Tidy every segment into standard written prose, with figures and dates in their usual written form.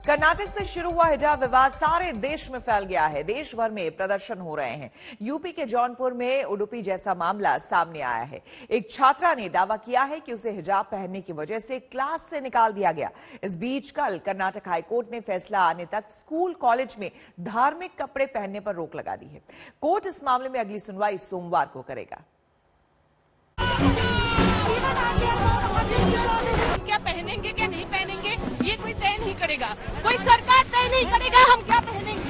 कर्नाटक से शुरू हुआ हिजाब विवाद सारे देश में फैल गया है। देश भर में प्रदर्शन हो रहे हैं। यूपी के जौनपुर में उडुपी जैसा मामला सामने आया है। एक छात्रा ने दावा किया है कि उसे हिजाब पहनने की वजह से क्लास से निकाल दिया गया। इस बीच कल कर्नाटक हाईकोर्ट ने फैसला आने तक स्कूल कॉलेज में धार्मिक कपड़े पहनने पर रोक लगा दी है। कोर्ट इस मामले में अगली सुनवाई सोमवार को करेगा। क्या पहनेंगे क्या नहीं पहनेंगे ये कोई तय नहीं करेगा, कोई सरकार तय नहीं करेगा हम क्या पहनेंगे।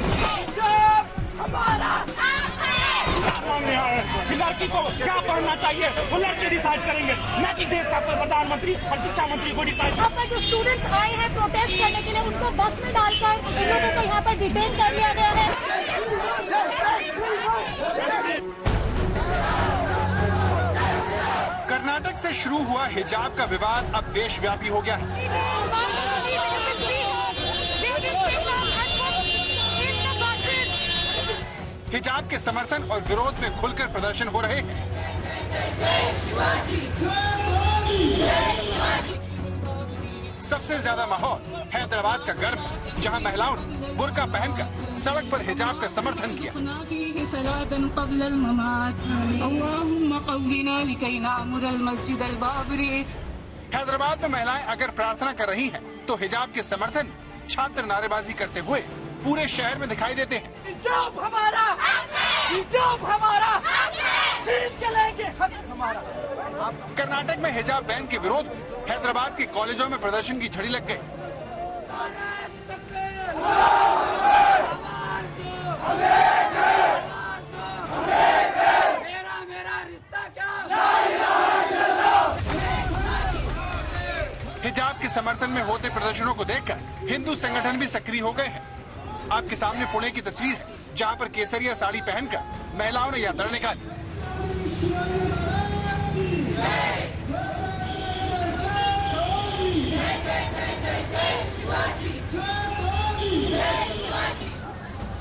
हमारा लड़की को क्या पढ़ना चाहिए वो लड़के डिसाइड करेंगे, न कि देश का प्रधानमंत्री और शिक्षा मंत्री को डिसाइड। यहाँ पर जो स्टूडेंट्स आए हैं प्रोटेस्ट करने के लिए उनको बस में डालकर इन लोगों को यहाँ पर डिटेन कर लिया गया है। कर्नाटक से शुरू हुआ हिजाब का विवाद अब देशव्यापी हो गया है। हिजाब के समर्थन और विरोध में खुलकर प्रदर्शन हो रहे हैं। सबसे ज्यादा माहौल हैदराबाद का गर्म, जहां महिलाओं ने बुर्का पहनकर सड़क पर हिजाब का समर्थन किया। हैदराबाद में महिलाएं अगर प्रार्थना कर रही हैं, तो हिजाब के समर्थन छात्र नारेबाजी करते हुए पूरे शहर में दिखाई देते हैं। हिजाब हमारा, हिजाब हमारा, छीन के लेंगे हक हमारा। कर्नाटक में हिजाब बैन के विरोध में हैदराबाद के कॉलेजों में प्रदर्शन की झड़ी लग गई। हिजाब के समर्थन में होते प्रदर्शनों को देखकर हिंदू संगठन भी सक्रिय हो गए हैं। आपके सामने पुणे की तस्वीर है, जहां पर केसरिया साड़ी पहनकर महिलाओं ने यात्रा निकाली।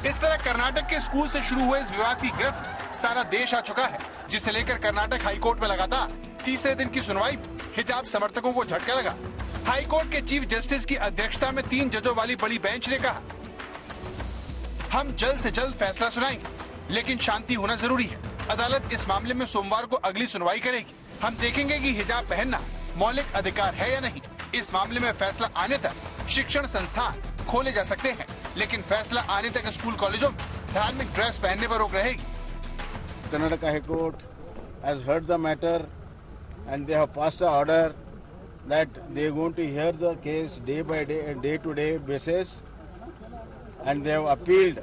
इस तरह कर्नाटक के स्कूल से शुरू हुए इस विवाद की गिरफ्त सारा देश आ चुका है, जिसे लेकर कर्नाटक हाईकोर्ट में लगातार तीसरे दिन की सुनवाई हिजाब समर्थकों को झटका लगा। हाईकोर्ट के चीफ जस्टिस की अध्यक्षता में 3 जजों वाली बड़ी बेंच ने कहा, हम जल्द से जल्द फैसला सुनाएंगे, लेकिन शांति होना जरूरी है। अदालत इस मामले में सोमवार को अगली सुनवाई करेगी। हम देखेंगे कि हिजाब पहनना मौलिक अधिकार है या नहीं। इस मामले में फैसला आने तक शिक्षण संस्थान खोले जा सकते हैं, लेकिन फैसला आने तक स्कूल कॉलेजों में धार्मिक ड्रेस पहनने पर रोक रहेगी। Karnataka high court has heard the matter and they have passed an order that they are going to hear the case day by day, day to day basis, and they have appealed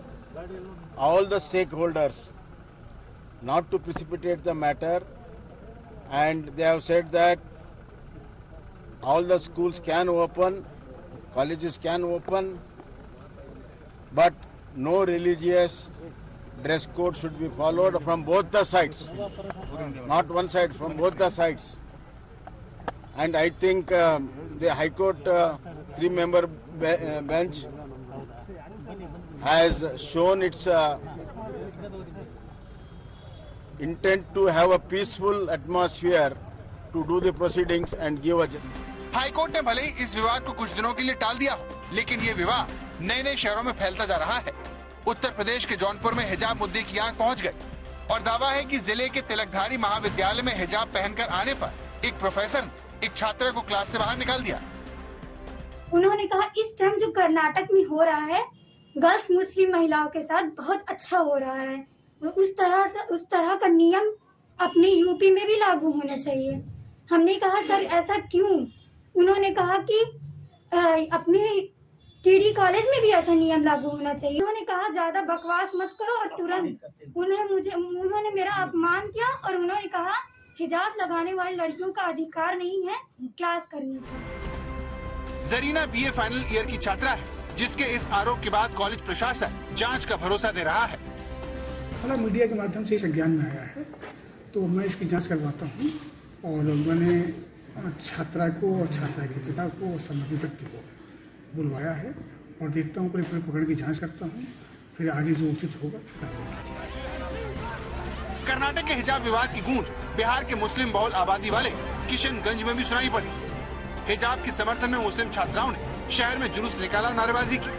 all the stakeholders not to precipitate the matter, and they have said that all the schools can open, colleges can open, but no religious dress code should be followed from both the sides, not one side, from both the sides. And I think the High Court 3-member bench has shown its intent to have a peaceful atmosphere to do the proceedings and give a... high court ने भले ही इस विवाद को कुछ दिनों के लिए टाल दिया हो, लेकिन ये विवाद नए नए शहरों में फैलता जा रहा है। उत्तर प्रदेश के जौनपुर में हिजाब मुद्दे की आग पहुंच गई और दावा है कि जिले के तिलकधारी महाविद्यालय में हिजाब पहनकर आने पर एक प्रोफेसर ने एक छात्रा को क्लास से बाहर निकाल दिया। उन्होंने कहा इस टाइम जो कर्नाटक में हो रहा है गर्ल्स मुस्लिम महिलाओं के साथ बहुत अच्छा हो रहा है, उस तरह का नियम अपने यूपी में भी लागू होना चाहिए। हमने कहा सर ऐसा क्यों? उन्होंने कहा कि अपने टीडी कॉलेज में भी ऐसा नियम लागू होना चाहिए। उन्होंने कहा ज्यादा बकवास मत करो और तुरंत उन्होंने मेरा अपमान किया और उन्होंने कहा हिजाब लगाने वाली लड़कियों का अधिकार नहीं है क्लास करने का। जरीना बीए फाइनल ईयर की छात्रा है, जिसके इस आरोप के बाद कॉलेज प्रशासन जांच का भरोसा दे रहा है। मीडिया के माध्यम से संज्ञान में आया है, तो मैं इसकी जांच करवाता हूँ और मैंने छात्रा को और छात्रा के पिता को और संबंधित व्यक्ति को बुलवाया है और देखता हूँ, पूरे प्रकरण की जांच करता हूँ, फिर आगे जो उचित होगा। कर्नाटक के हिजाब विवाद की गूंज बिहार के मुस्लिम बहुल आबादी वाले किशनगंज में भी सुनाई पड़ी। हिजाब के समर्थन में मुस्लिम छात्राओं ने शहर में जुलूस निकाला, नारेबाजी की।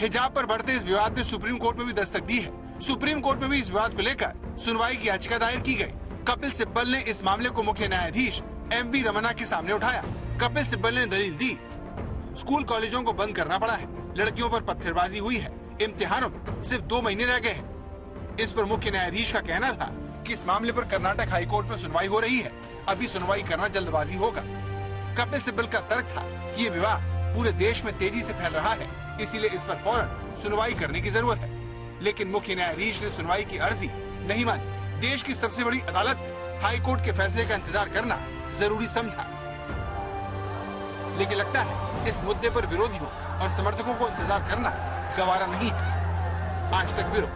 हिजाब पर बढ़ते इस विवाद ने सुप्रीम कोर्ट में भी दस्तक दी है। सुप्रीम कोर्ट में भी इस विवाद को लेकर सुनवाई की याचिका दायर की गई। कपिल सिब्बल ने इस मामले को मुख्य न्यायाधीश एम.वी. रमन्ना के सामने उठाया। कपिल सिब्बल ने दलील दी, स्कूल कॉलेजों को बंद करना पड़ा है, लड़कियों पर पत्थरबाजी हुई है, इम्तिहानों में सिर्फ 2 महीने रह गए हैं। इस पर मुख्य न्यायाधीश का कहना था कि इस मामले पर कर्नाटक हाईकोर्ट में सुनवाई हो रही है, अभी सुनवाई करना जल्दबाजी होगा। कपिल सिब्बल का तर्क था कि ये विवाद पूरे देश में तेजी से फैल रहा है, इसीलिए इस पर फौरन सुनवाई करने की जरूरत है। लेकिन मुख्य न्यायाधीश ने सुनवाई की अर्जी नहीं मानी। देश की सबसे बड़ी अदालत में हाई कोर्ट के फैसले का इंतजार करना जरूरी समझा। लेकिन लगता है इस मुद्दे पर विरोधियों और समर्थकों को इंतजार करना गवारा नहीं है। आज तक ब्यूरो।